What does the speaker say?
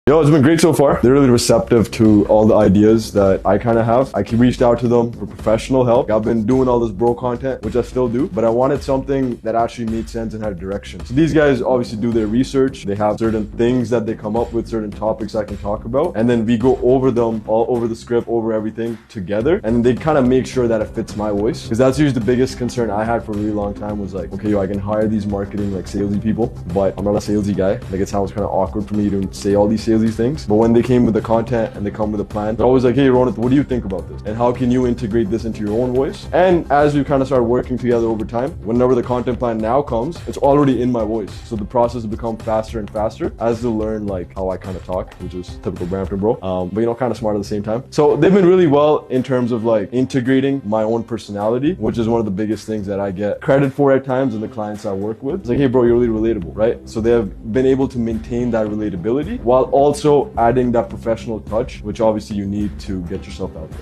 Yo, it's been great so far. They're really receptive to all the ideas that I kind of have. I reached out to them for professional help. I've been doing all this bro content, which I still do, but I wanted something that actually made sense and had a direction. So these guys obviously do their research. They have certain things that they come up with, certain topics I can talk about, and then we go over them, all over the script, over everything together, and they kind of make sure that it fits my voice. Because that's usually the biggest concern I had for a really long time was like, okay, yo, I can hire these marketing, like salesy people, but I'm not a salesy guy. Like it sounds kind of awkward for me to say all these salesy things. But when they came with the content and they come with a plan, they're always like, hey, Rounit, what do you think about this? And how can you integrate this into your own voice? And as we kind of start working together over time, whenever the content plan now comes, it's already in my voice. So the process has become faster and faster as they learn like how I kind of talk, which is typical Brampton bro. But you know, kind of smart at the same time. So they've been really well in terms of like integrating my own personality, which is one of the biggest things that I get credit for at times in the clients I work with. It's like, hey bro, you're really relatable, right? So they have been able to maintain that relatability while also adding that professional touch, which obviously you need to get yourself out there.